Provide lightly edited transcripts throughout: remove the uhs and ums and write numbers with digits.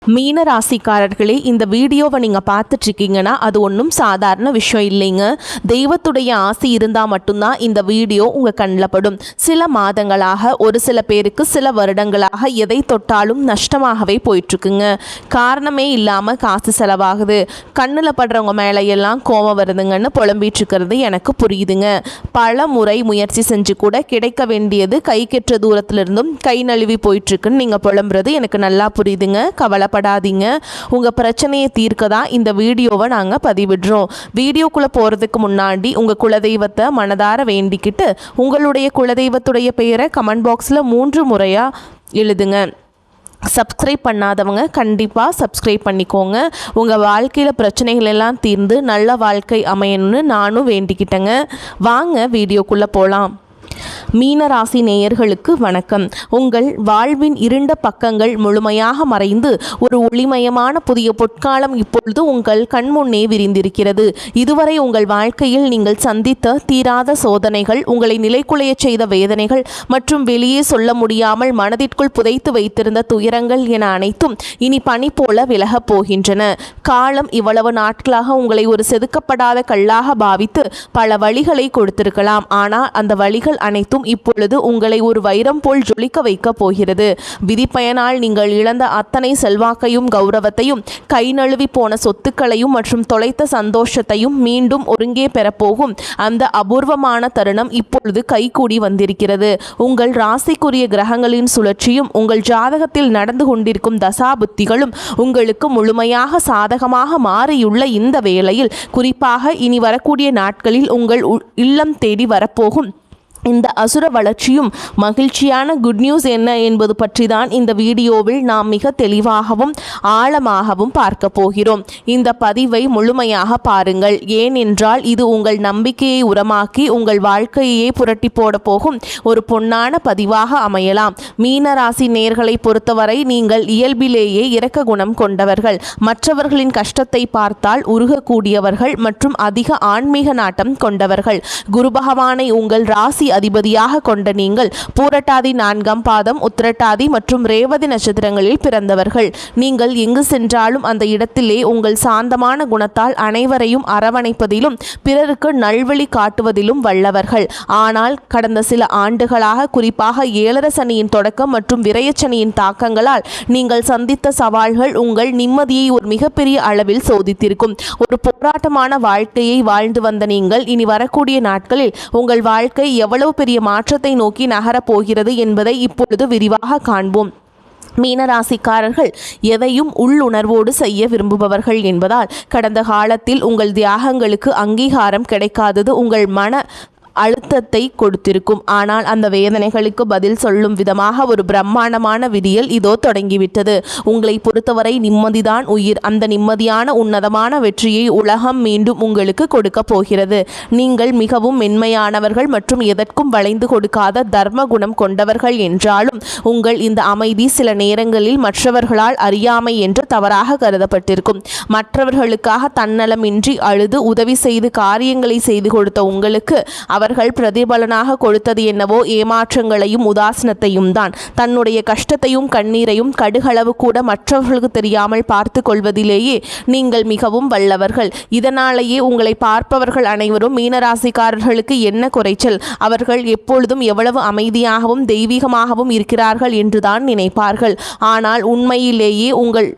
மீன ராசிக்காரர்களே, இந்த வீடியோவை நீங்கள் பார்த்துட்ருக்கீங்கன்னா அது ஒன்றும் சாதாரண விஷயம் இல்லைங்க. தெய்வத்துடைய ஆசி இருந்தால் மட்டும்தான் இந்த வீடியோ உங்கள் கண்ணில் படும். சில மாதங்களாக, ஒரு சில பேருக்கு சில வருடங்களாக எதை தொட்டாலும் நஷ்டமாகவே போயிட்டுருக்குங்க. காரணமே இல்லாமல் காசு செலவாகுது, கண்ணில் படுறவங்க மேலையெல்லாம் கோபம் வருதுங்கன்னு புலம்பிகிட்ருக்கிறது எனக்கு புரியுதுங்க. பல முறை முயற்சி செஞ்சு கூட கிடைக்க வேண்டியது கை கெட்ட தூரத்திலிருந்தும் கை நழுவி போயிட்டுருக்குன்னு நீங்கள் புலம்புறது எனக்கு நல்லா புரியுதுங்க. கவலைப்படாதீங்க, உங்கள் பிரச்சனையை தீர்க்க தான் இந்த வீடியோவை நாங்கள் பதிவிடுறோம். வீடியோக்குள்ளே போகிறதுக்கு முன்னாடி உங்கள் குலதெய்வத்தை மனதார வேண்டிக்கிட்டு உங்களுடைய குலதெய்வத்துடைய பெயரை கமெண்ட் பாக்ஸில் 3 முறையாக எழுதுங்க. சப்ஸ்கிரைப் பண்ணாதவங்க கண்டிப்பாக சப்ஸ்கிரைப் பண்ணிக்கோங்க. உங்கள் வாழ்க்கையில் பிரச்சனைகள் எல்லாம் தீர்ந்து நல்ல வாழ்க்கை அமையணும்னு நானும் வேண்டிக்கிட்டேங்க. வாங்க வீடியோக்குள்ளே போகலாம். மீனராசி நேயர்களுக்கு வணக்கம். உங்கள் வாழ்வின் இருண்ட பக்கங்கள் முழுமையாக மறைந்து ஒரு ஒளிமயமான புதிய பொற்காலம் இப்பொழுது உங்கள் கண்முன்னே விரிந்திருக்கிறது. இதுவரை உங்கள் வாழ்க்கையில் நீங்கள் சந்தித்த தீராத சோதனைகள், உங்களை நிலைக்குலைய செய்த வேதனைகள் மற்றும் வெளியே சொல்ல முடியாமல் மனதிற்குள் புதைத்து வைத்திருந்த துயரங்கள் என அனைத்தும் இனி பனி போல விலகப் போகின்றன. காலம் இவ்வளவு நாட்களாக உங்களை ஒரு செதுக்கப்படாத கல்லாக பாவித்து பல வழிகளை கொடுத்திருக்கலாம். ஆனால் அந்த வழிகள் அனைத்தும் இப்பொழுது உங்களை ஒரு வைரம் போல் ஜொலிக்க வைக்க போகிறது. விதிப்பயனால் நீங்கள் இழந்த அத்தனை செல்வாக்கையும் கௌரவத்தையும், கை நழுவி போன சொத்துக்களையும் மற்றும் தொலைத்த சந்தோஷத்தையும் மீண்டும் ஒருங்கே பெறப்போகும் அந்த அபூர்வமான தருணம் இப்பொழுது கைகூடி வந்திருக்கிறது. உங்கள் ராசிக்குரிய கிரகங்களின் சுழற்சியும் உங்கள் ஜாதகத்தில் நடந்து கொண்டிருக்கும் தசாபுத்திகளும் உங்களுக்கு முழுமையாக சாதகமாக மாறியுள்ள இந்த வேளையில், குறிப்பாக இனி வரக்கூடிய நாட்களில் உங்கள் இல்லம் தேடி வரப்போகும் இந்த அசுர வளர்ச்சியும் மகிழ்ச்சியான குட் நியூஸ் என்ன என்பது பற்றி தான் இந்த வீடியோவில் நாம் மிக தெளிவாகவும் ஆழமாகவும் பார்க்க போகிறோம். இந்த பதிவை முழுமையாக பாருங்கள். ஏனென்றால் இது உங்கள் நம்பிக்கையை உரமாக்கி உங்கள் வாழ்க்கையை புரட்டி போட போகும் ஒரு பொன்னான பதிவாக அமையலாம். மீனராசி நேயர்களை பொறுத்தவரை நீங்கள் இயல்பிலேயே இரக்க குணம் கொண்டவர்கள், மற்றவர்களின் கஷ்டத்தை பார்த்தால் உருகக்கூடியவர்கள் மற்றும் அதிக ஆன்மீக நாட்டம் கொண்டவர்கள். குரு பகவானை உங்கள் ராசி அதிபதியாக கொண்ட நீங்கள் பூரட்டாதி 4ஆம் பாதம், உத்திரட்டாதி மற்றும் ரேவதி நட்சத்திரங்களில் பிறந்தவர்கள். நீங்கள் எங்கு சென்றாலும் அந்த இடத்திலே உங்கள் சாந்தமான குணத்தால் அனைவரையும் அரவணைப்பதிலும் பிறருக்கு நல்வழி காட்டுவதிலும் வல்லவர்கள். ஆனால் கடந்த சில ஆண்டுகளாக, குறிப்பாக 7 சனியின் தொடக்கம் மற்றும் விரயச்சனியின் தாக்கங்களால் நீங்கள் சந்தித்த சவால்கள் உங்கள் நிம்மதியை ஒரு மிகப்பெரிய அளவில் சோதித்திருக்கும். ஒரு போராட்டமான வாழ்க்கையை வாழ்ந்து வந்த நீங்கள் இனி வரக்கூடிய நாட்களில் உங்கள் வாழ்க்கை எவ்வளவு பெரிய மாற்றத்தை நோக்கி நகரப் போகிறது என்பதை இப்பொழுது விரிவாக காண்போம். மீனராசிக்காரர்கள் எதையும் உள்ளுணர்வோடு செய்ய விரும்புபவர்கள் என்பதால் கடந்த காலத்தில் உங்கள் தியாகங்களுக்கு அங்கீகாரம் கிடைக்காதது உங்கள் மன அழுத்தத்தை கொடுத்திருக்கும். ஆனால் அந்த வேதனைகளுக்கு பதில் சொல்லும் விதமாக ஒரு பிரம்மாண்டமான விடியல் இதோ தொடங்கிவிட்டது. உங்களை பொறுத்தவரை நிம்மதிதான் உயிர். அந்த நிம்மதியான உன்னதமான வெற்றியை உலகம் மீண்டும் உங்களுக்கு கொடுக்க போகிறது. நீங்கள் மிகவும் மென்மையானவர்கள் மற்றும் எதற்கும் வளைந்து கொடுக்காத தர்ம குணம் கொண்டவர்கள் என்றாலும் உங்கள் இந்த அமைதி சில நேரங்களில் மற்றவர்களால் அறியாமை என்று தவறாக கருதப்பட்டிருக்கும். மற்றவர்களுக்காக தன்னலமின்றி அழுது உதவி செய்து காரியங்களை செய்து கொடுத்த உங்களுக்கு அவர்கள் பிரதிபலனாக கொடுத்தது என்னவோ ஏமாற்றங்களையும் உதாசனத்தையும் தான். தன்னுடைய கஷ்டத்தையும் கண்ணீரையும் கடுகளவு கூட மற்றவர்களுக்கு தெரியாமல் பார்த்து கொள்வதிலேயே நீங்கள் மிகவும் வல்லவர்கள். இதனாலேயே உங்களை பார்ப்பவர்கள் அனைவரும் மீனராசிக்காரர்களுக்கு என்ன குறைச்சல், அவர்கள் எப்பொழுதும் எவ்வளவு அமைதியாகவும் தெய்வீகமாகவும் இருக்கிறார்கள் என்றுதான் நினைப்பார்கள். ஆனால் உண்மையிலேயே உங்கள்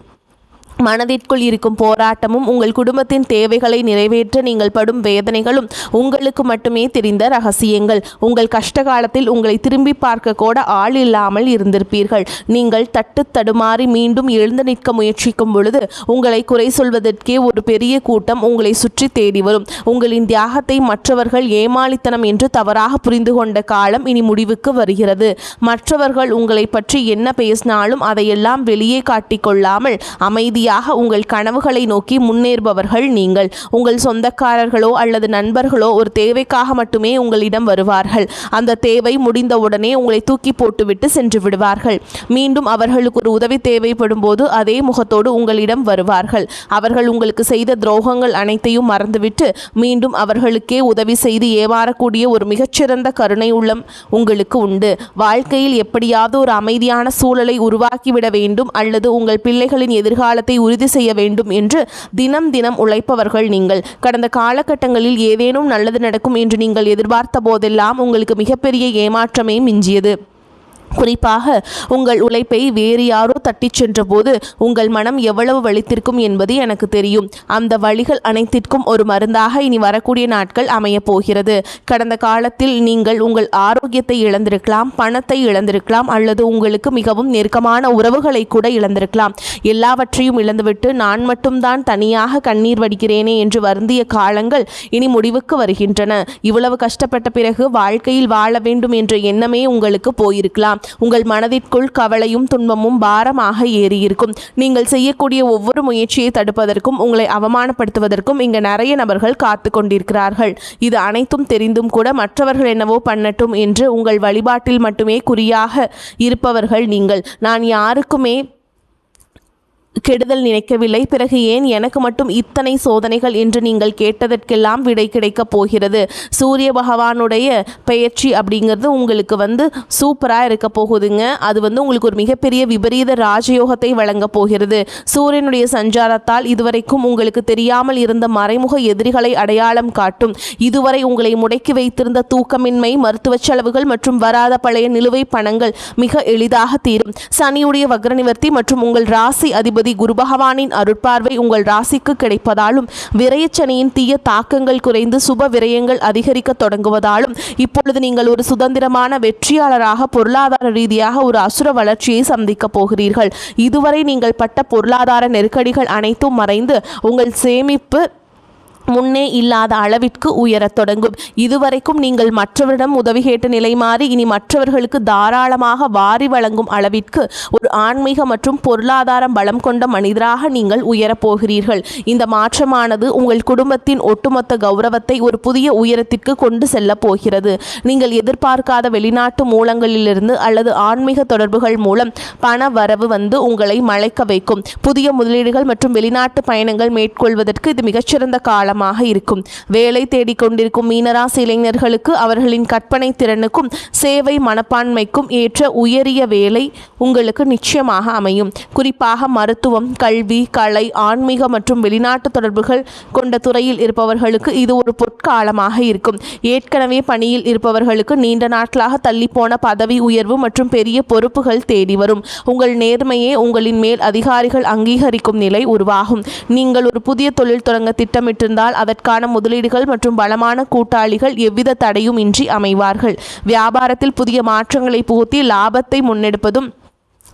மனதிற்குள் இருக்கும் போராட்டமும் உங்கள் குடும்பத்தின் தேவைகளை நிறைவேற்ற நீங்கள் படும் வேதனைகளும் உங்களுக்கு மட்டுமே தெரிந்த ரகசியங்கள். உங்கள் கஷ்ட காலத்தில் உங்களை திரும்பி பார்க்க கூட ஆள் இல்லாமல் இருந்திருப்பீர்கள். நீங்கள் தட்டு தடுமாறி மீண்டும் எழுந்து நிற்க முயற்சிக்கும் பொழுது உங்களை குறை சொல்வதற்கே ஒரு பெரிய கூட்டம் உங்களை சுற்றி தேடி வரும். உங்களின் தியாகத்தை மற்றவர்கள் ஏமாளித்தனம் என்று தவறாக புரிந்து கொண்ட காலம் இனி முடிவுக்கு வருகிறது. மற்றவர்கள் உங்களை பற்றி என்ன பேசினாலும் அதையெல்லாம் வெளியே காட்டிக்கொள்ளாமல் அமைதி அமைதியாக உங்கள் கனவுகளை நோக்கி முன்னேறுபவர்கள் நீங்கள். உங்கள் சொந்தக்காரர்களோ அல்லது நண்பர்களோ ஒரு தேவைக்காக மட்டுமே உங்களிடம் வருவார்கள். அந்த தேவை முடிந்தவுடனே உங்களை தூக்கி போட்டுவிட்டு சென்று விடுவார்கள். மீண்டும் அவர்களுக்கு ஒரு உதவி தேவைப்படும் போது அதே முகத்தோடு உங்களிடம் வருவார்கள். அவர்கள் உங்களுக்கு செய்த துரோகங்கள் அனைத்தையும் மறந்துவிட்டு மீண்டும் அவர்களுக்கே உதவி செய்து ஏமாறக்கூடிய ஒரு மிகச்சிறந்த கருணை உள்ளம் உங்களுக்கு உண்டு. வாழ்க்கையில் எப்படியாவது ஒரு அமைதியான சூழலை உருவாக்கிவிட வேண்டும் அல்லது உங்கள் பிள்ளைகளின் எதிர்காலத்தை உறுதி செய்ய வேண்டும் என்று தினம் தினம் உழைப்பவர்கள் நீங்கள். கடந்த காலகட்டங்களில் ஏதேனும் நல்லது நடக்கும் என்று நீங்கள் எதிர்பார்த்த போதெல்லாம் உங்களுக்கு மிகப்பெரிய ஏமாற்றமே மிஞ்சியது. குறிப்பாக உங்கள் உழைப்பை வேறு யாரோ தட்டிச் சென்ற போது உங்கள் மனம் எவ்வளவு வலித்திருக்கும் என்பது எனக்கு தெரியும். அந்த வலிகள் அனைத்திற்கும் ஒரு மருந்தாக இனி வரக்கூடிய நாட்கள் அமையப் போகிறது. கடந்த காலத்தில் நீங்கள் உங்கள் ஆரோக்கியத்தை இழந்திருக்கலாம், பணத்தை இழந்திருக்கலாம், அல்லது உங்களுக்கு மிகவும் நெருக்கமான உறவுகளை கூட இழந்திருக்கலாம். எல்லாவற்றையும் இழந்துவிட்டு நான் மட்டும்தான் தனியாக கண்ணீர் வடிக்கிறேனே என்று வருந்திய காலங்கள் இனி முடிவுக்கு வருகின்றன. இவ்வளவு கஷ்டப்பட்ட பிறகு வாழ்க்கையில் வாழ வேண்டும் என்ற எண்ணமே உங்களுக்கு போயிருக்கலாம். உங்கள் மனதிற்குள் கவலையும் துன்பமும் பாரமாக ஏறியிருக்கும். நீங்கள் செய்யக்கூடிய ஒவ்வொரு முயற்சியை தடுப்பதற்கும் உங்களை அவமானப்படுத்துவதற்கும் இங்கு நிறைய நபர்கள் காத்து கொண்டிருக்கிறார்கள். இது அனைத்தும் தெரிந்தும் கூட மற்றவர்கள் என்னவோ பண்ணட்டும் என்று உங்கள் வழிபாட்டில் மட்டுமே குறியாக இருப்பவர்கள் நீங்கள். நான் யாருக்குமே கெடுதல் நினைக்கவில்லை, பிறகு ஏன் எனக்கு மட்டும் இத்தனை சோதனைகள் என்று நீங்கள் கேட்டதற்கெல்லாம் விடை கிடைக்கப் போகிறது. சூரிய பகவானுடைய பெயர்ச்சி அப்படிங்கிறது உங்களுக்கு சூப்பராக இருக்க போகுதுங்க. அது உங்களுக்கு ஒரு மிகப்பெரிய விபரீத ராஜயோகத்தை வழங்க போகிறது. சூரியனுடைய சஞ்சாரத்தால் இதுவரைக்கும் உங்களுக்கு தெரியாமல் இருந்த மறைமுக எதிரிகளை அடையாளம் காட்டும். இதுவரை உங்களை முடக்கி வைத்திருந்த தூக்கமின்மை, மருத்துவ செலவுகள் மற்றும் வராத பழைய நிலுவை பணங்கள் மிக எளிதாக தீரும். சனியுடைய வக்ர நிவர்த்தி மற்றும் உங்கள் ராசி அதிபதி குரு பகவானின் அருட்பார்வை உங்கள் ராசிக்கு கிடைப்பதாலும் விரயச்சனியின் தீய தாக்கங்கள் குறைந்து சுப விரயங்கள் அதிகரிக்க தொடங்குவதாலும் இப்பொழுது நீங்கள் ஒரு சுதந்திரமான வெற்றியாளராக பொருளாதார ரீதியாக ஒரு அசுர வளர்ச்சியை சந்திக்க போகிறீர்கள். இதுவரை நீங்கள் பட்ட பொருளாதார நெருக்கடிகள் அனைத்தும் மறைந்து உங்கள் சேமிப்பு முன்னே இல்லாத அளவிற்கு உயரத் தொடங்கும். இதுவரைக்கும் நீங்கள் மற்றவரிடம் உதவி கேட்ட நிலை மாறி இனி மற்றவர்களுக்கு தாராளமாக வாரி வழங்கும் அளவிற்கு ஒரு ஆன்மீக மற்றும் பொருளாதார பலம் கொண்ட மனிதராக நீங்கள் உயரப்போகிறீர்கள். இந்த மாற்றமானது உங்கள் குடும்பத்தின் ஒட்டுமொத்த கௌரவத்தை ஒரு புதிய உயரத்திற்கு கொண்டு செல்ல போகிறது. நீங்கள் எதிர்பார்க்காத வெளிநாட்டு மூலங்களிலிருந்து அல்லது ஆன்மீக தொடர்புகள் மூலம் பண வரவு உங்களை மலைக்க வைக்கும். புதிய முதலீடுகள் மற்றும் வெளிநாட்டு பயணங்கள் மேற்கொள்வதற்கு இது மிகச்சிறந்த காலம் இருக்கும். வேலை தேடிக்கொண்டிருக்கும் மீனராசி இளைஞர்களுக்கு அவர்களின் கற்பனை திறனுக்கும் சேவை மனப்பான்மைக்கும் ஏற்ற உயரிய வேலை உங்களுக்கு நிச்சயமாக அமையும். குறிப்பாக மருத்துவம், கல்வி, கலை, ஆன்மீக மற்றும் வெளிநாட்டு தொடர்புகள் கொண்ட துறையில் இருப்பவர்களுக்கு இது ஒரு பொற்காலமாக இருக்கும். ஏற்கனவே பணியில் இருப்பவர்களுக்கு நீண்ட நாட்களாக தள்ளிப்போன பதவி உயர்வு மற்றும் பெரிய பொறுப்புகள் தேடி வரும். உங்கள் நேர்மையே உங்களின் மேல் அதிகாரிகள் அங்கீகரிக்கும் நிலை உருவாகும். நீங்கள் ஒரு புதிய தொழில் தொடங்க திட்டமிட்டிருந்தால் அதற்கான முதலீடுகள் மற்றும் பலமான கூட்டாளிகள் எவ்வித தடையும் இன்றி அமைவார்கள். வியாபாரத்தில் புதிய மாற்றங்களை புகுத்தி லாபத்தை முன்னெடுப்பதும்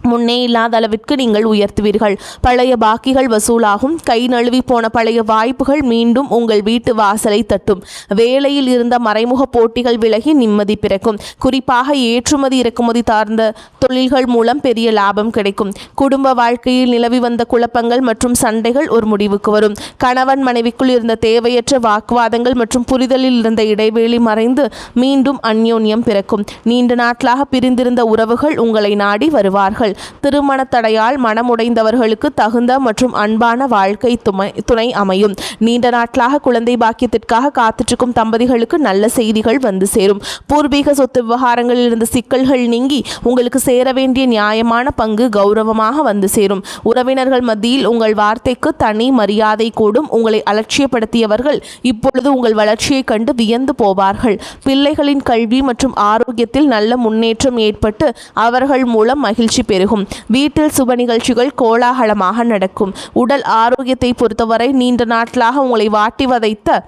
முன்னே இல்லாத அளவிற்கு நீங்கள் உயர்த்துவீர்கள். பழைய பாக்கிகள் வசூலாகும். கை நழுவி போன பழைய வாய்ப்புகள் மீண்டும் உங்கள் வீட்டு வாசலை தட்டும். வேலையில் இருந்த மறைமுக போட்டிகள் விலகி நிம்மதி பிறக்கும். குறிப்பாக ஏற்றுமதி இறக்குமதி சார்ந்த தொழில்கள் மூலம் பெரிய லாபம் கிடைக்கும். குடும்ப வாழ்க்கையில் நிலவி வந்த குழப்பங்கள் மற்றும் சண்டைகள் ஒரு முடிவுக்கு வரும். கணவன் மனைவிக்குள் இருந்த தேவையற்ற வாக்குவாதங்கள் மற்றும் புரிதலில் இருந்த இடைவெளி மறைந்து மீண்டும் அந்யோன்யம் பிறக்கும். நீண்ட நாட்களாக பிரிந்திருந்த உறவுகள் உங்களை நாடி வருவார்கள். திருமண தடையால் மனமுடைந்தவர்களுக்கு தகுந்த மற்றும் அன்பான வாழ்க்கை துணை அமையும். நீண்ட நாட்களாக குழந்தை பாக்கியத்திற்காக காத்திருக்கும் தம்பதிகளுக்கு நல்ல செய்திகள் சேரும். பூர்வீக சொத்து விவகாரங்களில் இருந்த சிக்கல்கள் நீங்கி உங்களுக்கு சேர வேண்டிய நியாயமான பங்கு கௌரவமாக சேரும். உறவினர்கள் மத்தியில் உங்கள் வார்த்தைக்கு தனி மரியாதை கூடும். உங்களை அலட்சியப்படுத்தியவர்கள் இப்பொழுது உங்கள் வளர்ச்சியை கண்டு வியந்து போவார்கள். பிள்ளைகளின் கல்வி மற்றும் ஆரோக்கியத்தில் நல்ல முன்னேற்றம் ஏற்பட்டு அவர்கள் மூலம் மகிழ்ச்சி பெறும். வீட்டில் சுப நிகழ்ச்சிகள் கோலாகலமாக நடக்கும். உடல் ஆரோக்கியத்தை பொறுத்தவரை நீண்ட நாட்களாக உங்களை வாட்டி வதைத்த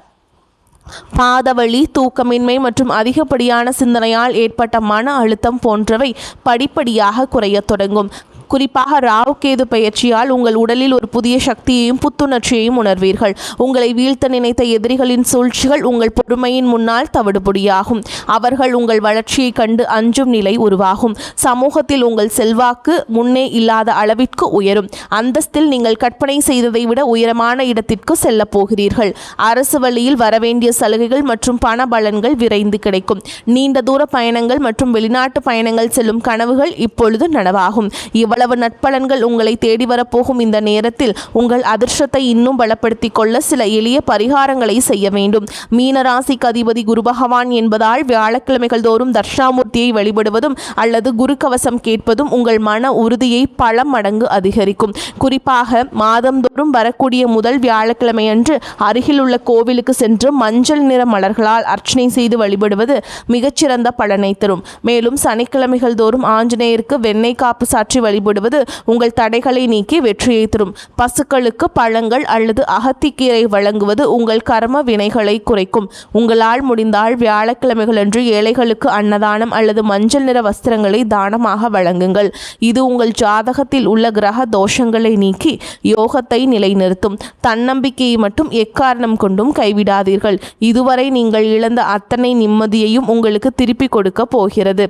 பாதவலி, தூக்கமின்மை மற்றும் அதிகப்படியான சிந்தனையால் ஏற்பட்ட மன அழுத்தம் போன்றவை படிப்படியாக குறையத் தொடங்கும். குறிப்பாக ராகு கேது பயிற்சியால் உங்கள் உடலில் ஒரு புதிய சக்தியையும் புத்துணர்ச்சியையும் உணர்வீர்கள். உங்களை வீழ்த்த நினைத்த எதிரிகளின் சூழ்ச்சிகள் உங்கள் பொறுமையின் முன்னால் தவிடுபொடியாகும். அவர்கள் உங்கள் வளர்ச்சியை கண்டு அஞ்சும் நிலை உருவாகும். சமூகத்தில் உங்கள் செல்வாக்கு முன்னே இல்லாத அளவிற்கு உயரும். அந்தஸ்தில் நீங்கள் கற்பனை செய்ததை விட உயரமான இடத்திற்கு செல்ல போகிறீர்கள். அரசு வழியில் வரவேண்டிய சலுகைகள் மற்றும் பண பலன்கள் விரைந்து கிடைக்கும். நீண்ட தூர பயணங்கள் மற்றும் வெளிநாட்டு பயணங்கள் செல்லும் கனவுகள் இப்பொழுது நனவாகும். இவ்வளவு நற்பலன்கள் உங்களை தேடி வரப்போகும் இந்த நேரத்தில் உங்கள் அதிர்ஷ்டத்தை இன்னும் பலப்படுத்திக் கொள்ள சில எளிய பரிகாரங்களை செய்ய வேண்டும். மீனராசிக்கு அதிபதி குரு பகவான் என்பதால் வியாழக்கிழமைகள் தோறும் தட்சிணாமூர்த்தியை வழிபடுவதும் அல்லது குரு கவசம் கேட்பதும் உங்கள் மன உறுதியை பல மடங்கு அதிகரிக்கும். குறிப்பாக மாதந்தோறும் வரக்கூடிய முதல் வியாழக்கிழமை அன்று அருகில் உள்ள கோவிலுக்கு சென்று மஞ்சள் நிற மலர்களால் அர்ச்சனை செய்து வழிபடுவது மிகச்சிறந்த பலனை தரும். மேலும் சனிக்கிழமைகள் தோறும் ஆஞ்சநேயருக்கு வெண்ணெய் காப்பு சாற்றி வழிபடுவது உங்கள் தடைகளை நீக்கி வெற்றியை தரும். பசுக்களுக்கு பழங்கள் அல்லது அகத்திக்கீரை வழங்குவது உங்கள் கர்ம வினைகளை குறைக்கும். உங்களால் முடிந்தால் வியாழக்கிழமைகள் அன்று ஏழைகளுக்கு அன்னதானம் அல்லது மஞ்சள் நிற வஸ்திரங்களை தானமாக வழங்குங்கள். இது உங்கள் ஜாதகத்தில் உள்ள கிரக தோஷங்களை நீக்கி யோகத்தை நிலைநிறுத்தும். தன்னம்பிக்கையை மட்டும் எக்காரணம் கொண்டும் கைவிடாதீர்கள். இதுவரை நீங்கள் இழந்த அத்தனை நிம்மதியையும் உங்களுக்கு திருப்பி கொடுக்க போகிறது.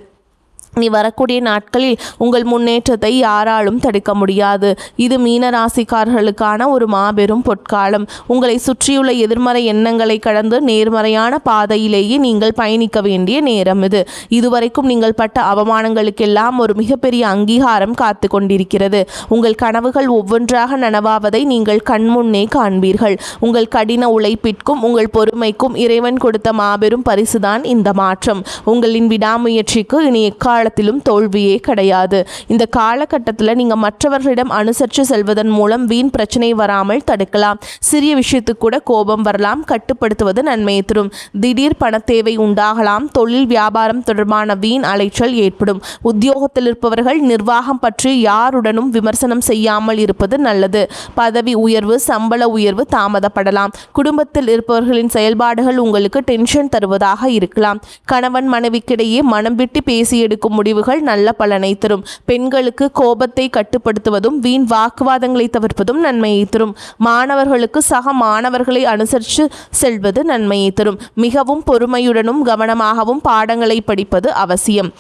நீ வரக்கூடிய நாட்களில் உங்கள் முன்னேற்றத்தை யாராலும் தடுக்க முடியாது. இது மீனராசிக்காரர்களுக்கான ஒரு மாபெரும் பொற்காலம். உங்களை சுற்றியுள்ள எதிர்மறை எண்ணங்களை கடந்து நேர்மறையான பாதையிலேயே நீங்கள் பயணிக்க வேண்டிய நேரம் இது. இதுவரைக்கும் நீங்கள் பட்ட அவமானங்களுக்கெல்லாம் ஒரு மிகப்பெரிய அங்கீகாரம் காத்து கொண்டிருக்கிறது. உங்கள் கனவுகள் ஒவ்வொன்றாக நனவாவதை நீங்கள் கண்முன்னே காண்பீர்கள். உங்கள் கடின உழைப்பிற்கும் உங்கள் பொறுமைக்கும் இறைவன் கொடுத்த மாபெரும் பரிசுதான் இந்த மாற்றம். உங்களின் விடாமுயற்சிக்கு இனி காலத்திலும் தோல்வியே கிடையாது. இந்த காலகட்டத்தில் நீங்க மற்றவர்களிடம் அனுசரித்து செல்வதன் மூலம் வீண் பிரச்சனை வராமல் தடுக்கலாம். சிறிய விஷயத்துக்கு கூட கோபம் வரலாம். கட்டுப்படுத்துவது நன்மையை தரும். திடீர் பண தேவை உண்டாகலாம். தொழில் வியாபாரம் தொடர்பான வீண் அலைச்சல் ஏற்படும். உத்தியோகத்தில் இருப்பவர்கள் நிர்வாகம் பற்றி யாருடனும் விமர்சனம் செய்யாமல் இருப்பது நல்லது. பதவி உயர்வு சம்பள உயர்வு தாமதப்படலாம். குடும்பத்தில் இருப்பவர்களின் செயல்பாடுகள் உங்களுக்கு டென்ஷன் தருவதாக இருக்கலாம். கணவன் மனைவிக்கிடையே மனம் விட்டு பேசி எடுக்கும் முடிவுகள் நல்ல பலனை தரும். பெண்களுக்கு கோபத்தை கட்டுப்படுத்துவதும் வீண் வாக்குவாதங்களை தவிர்ப்பதும் நன்மையை தரும். மாணவர்களுக்கு சக மாணவர்களை அனுசரித்து செல்வது நன்மையை தரும். மிகவும் பொறுமையுடனும் கவனமாகவும் பாடங்களை படிப்பது அவசியம்.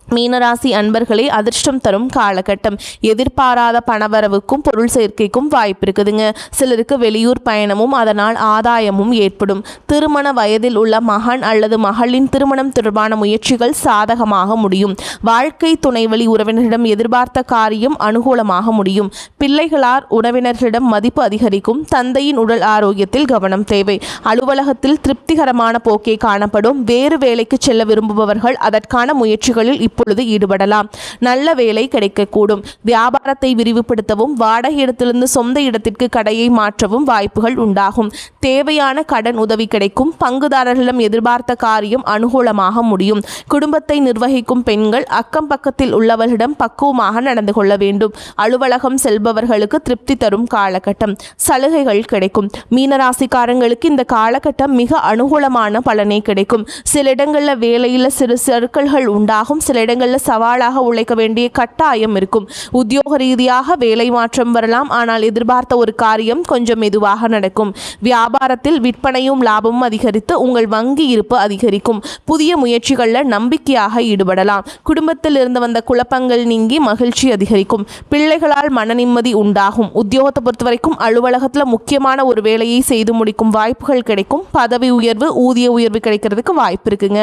மீனராசி அன்பர்களே, அதிர்ஷ்டம் தரும் காலகட்டம். எதிர்பாராத பணவரவுக்கும் பொருள் சேர்க்கைக்கும் வாய்ப்பு இருக்குதுங்க. சிலருக்கு வெளியூர் பயணமும் அதனால் ஆதாயமும் ஏற்படும். திருமண வயதில் உள்ள மகன் அல்லது மகளின் திருமணம் தொடர்பான முயற்சிகள் சாதகமாக முடியும். வாழ்க்கை துணைவழி உறவினரிடம் எதிர்பார்த்த காரியம் அனுகூலமாக முடியும். பிள்ளைகளால் உறவினர்களிடம் மதிப்பு அதிகரிக்கும். தந்தையின் உடல் ஆரோக்கியத்தில் கவனம் தேவை. அலுவலகத்தில் திருப்திகரமான போக்கே காணப்படும். வேறு வேலைக்கு செல்ல விரும்புபவர்கள் அதற்கான முயற்சிகளில் இப்பொழுது ஈடுபடலாம். நல்ல வேலை கிடைக்கக்கூடும். வியாபாரத்தை விரிவுபடுத்தவும் வாடகை இடத்திலிருந்து சொந்த இடத்திற்கு கடையை மாற்றவும் வாய்ப்புகள் உண்டாகும். தேவையான கடன் உதவி கிடைக்கும். பங்குதாரர்களிடம் எதிர்பார்த்த காரியம் அனுகூலமாக முடியும். குடும்பத்தை நிர்வகிக்கும் பெண்கள் அக்கம் பக்கத்தில் உள்ளவர்களிடம் பக்குவமாக நடந்து கொள்ள வேண்டும். அலுவலகம் செல்பவர்களுக்கு திருப்தி தரும் காலகட்டம். சலுகைகள் கிடைக்கும். மீனராசிக்காரங்களுக்கு இந்த காலகட்டம் மிக அனுகூலமான பலனை கிடைக்கும். சில இடங்களில் வேலையில் சிறு சறுக்கல்கள் உண்டாகும். சில இடங்களில் சவாலாக உழைக்க வேண்டிய கட்டாயம் இருக்கும். உத்தியோக ரீதியாக வேலை மாற்றம் வரலாம். ஆனால் எதிர்பார்த்த ஒரு காரியம் கொஞ்சம் மெதுவாக நடக்கும். வியாபாரத்தில் விற்பனையும் லாபமும் அதிகரித்து உங்கள் வங்கி இருப்பு அதிகரிக்கும். புதிய முயற்சிகளில் நம்பிக்கையாக ஈடுபடலாம். குடும்பத்தில் இருந்து வந்த குழப்பங்கள் நீங்கி மகிழ்ச்சி அதிகரிக்கும். பிள்ளைகளால் மன நிம்மதி உண்டாகும். உத்தியோகத்தை பொறுத்தவரைக்கும் அலுவலகத்தில் முக்கியமான ஒரு வேலையை செய்து முடிக்கும் வாய்ப்புகள் கிடைக்கும். பதவி உயர்வு ஊதிய உயர்வு கிடைக்கிறதுக்கு வாய்ப்பு இருக்குங்க.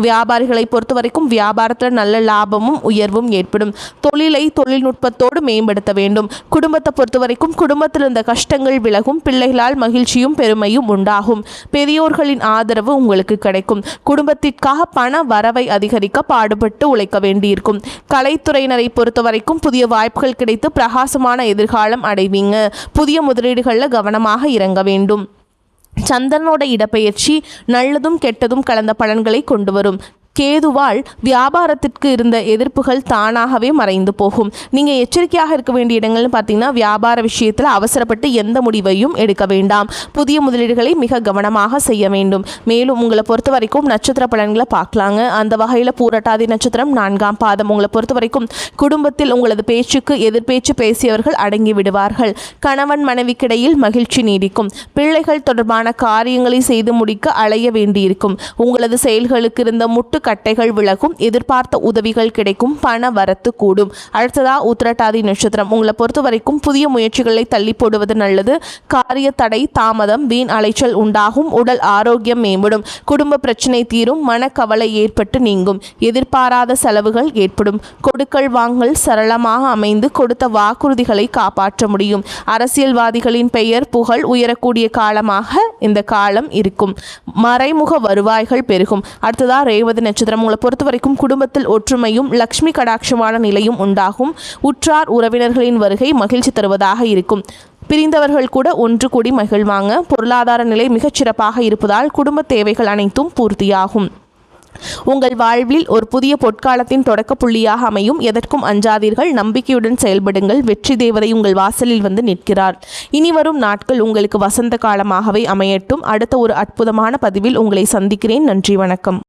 வியாபாரிகளை பொறுத்தவரைக்கும் வியாபாரத்தில் நல்ல லாபமும் உயர்வும் ஏற்படும். தொழிலை தொழில்நுட்பத்தோடு மேம்படுத்த வேண்டும். குடும்பத்தை பொறுத்தவரைக்கும் குடும்பத்தில் இருந்த கஷ்டங்கள் விலகும். பிள்ளைகளால் மகிழ்ச்சியும் பெருமையும் உண்டாகும். பெரியோர்களின் ஆதரவு உங்களுக்கு கிடைக்கும். குடும்பத்திற்காக பண வரவை அதிகரிக்க பாடுபட்டு உழைக்க வேண்டியிருக்கும். கலைத்துறையினரை பொறுத்தவரைக்கும் புதிய வாய்ப்புகள் கிடைத்து பிரகாசமான எதிர்காலம் அடைவீங்க. புதிய முதலீடுகளில் கவனமாக இறங்க வேண்டும். சந்திரனோட இடப்பெயர்ச்சி நல்லதும் கெட்டதும் கலந்த பலன்களை கொண்டு வரும். கேதுவால் வியாபாரத்திற்கு இருந்த எதிர்ப்புகள் தானாகவே மறைந்து போகும். நீங்கள் எச்சரிக்கையாக இருக்க வேண்டிய இடங்கள்னு பார்த்தீங்கன்னா, வியாபார விஷயத்தில் அவசரப்பட்டு எந்த முடிவையும் எடுக்க வேண்டாம். புதிய முதலீடுகளை மிக கவனமாக செய்ய வேண்டும். மேலும் உங்களை பொறுத்த வரைக்கும் நட்சத்திர பலன்களை பார்க்கலாங்க. அந்த வகையில் பூரட்டாதி நட்சத்திரம் 4ஆம் பாதம். உங்களை பொறுத்த வரைக்கும் குடும்பத்தில் உங்களது பேச்சுக்கு எதிர்பேச்சு பேசியவர்கள் அடங்கி விடுவார்கள். கணவன் மனைவிக்கிடையில் மகிழ்ச்சி நீடிக்கும். பிள்ளைகள் தொடர்பான காரியங்களை செய்து முடிக்க அலைய வேண்டியிருக்கும். உங்களது செயல்களுக்கு இருந்த முட்டுக்கட்டைகள் விலகும். எதிர்பார்த்த உதவிகள் கிடைக்கும். பண வரத்து கூடும். அடுத்ததா உத்திரட்டாதி நட்சத்திரம். உங்களை பொறுத்த வரைக்கும் புதிய முயற்சிகளை தள்ளி போடுவது நல்லது. காரிய தடை தாமதம் வீண் அலைச்சல் உண்டாகும். உடல் ஆரோக்கியம் மேம்படும். குடும்ப பிரச்சனை தீரும். மனக்கவலை ஏற்பட்டு நீங்கும். எதிர்பாராத செலவுகள் ஏற்படும். கொடுக்கல் வாங்கல் சரளமாக அமைந்து கொடுத்த வாக்குறுதிகளை காப்பாற்ற முடியும். அரசியல்வாதிகளின் பெயர் புகழ் உயரக்கூடிய காலமாக இந்த காலம் இருக்கும். மறைமுக வருவாய்கள் பெருகும். அடுத்ததா ரேவதி நட்சத்திரம். உங்களை பொறுத்த வரைக்கும் குடும்பத்தில் ஒற்றுமையும் லக்ஷ்மி கடாட்சமான நிலையும் உண்டாகும். உற்றார் உறவினர்களின் வருகை மகிழ்ச்சி தருவதாக இருக்கும். பிரிந்தவர்கள் கூட ஒன்று கூடி மகிழ்வாங்க. பொருளாதார நிலை மிகச்சிறப்பாக இருப்பதால் குடும்ப தேவைகள் அனைத்தும் பூர்த்தியாகும். உங்கள் வாழ்வில் ஒரு புதிய பொற்காலத்தின் தொடக்க புள்ளியாக அமையும். எதற்கும் அஞ்சாதீர்கள். நம்பிக்கையுடன் செயல்படுங்கள். வெற்றி தேவதை உங்கள் வாசலில் வந்து நிற்கிறார். இனி வரும் நாட்கள் உங்களுக்கு வசந்த காலமாகவே அமையட்டும். அடுத்த ஒரு அற்புதமான பதிவில் உங்களை சந்திக்கிறேன். நன்றி, வணக்கம்.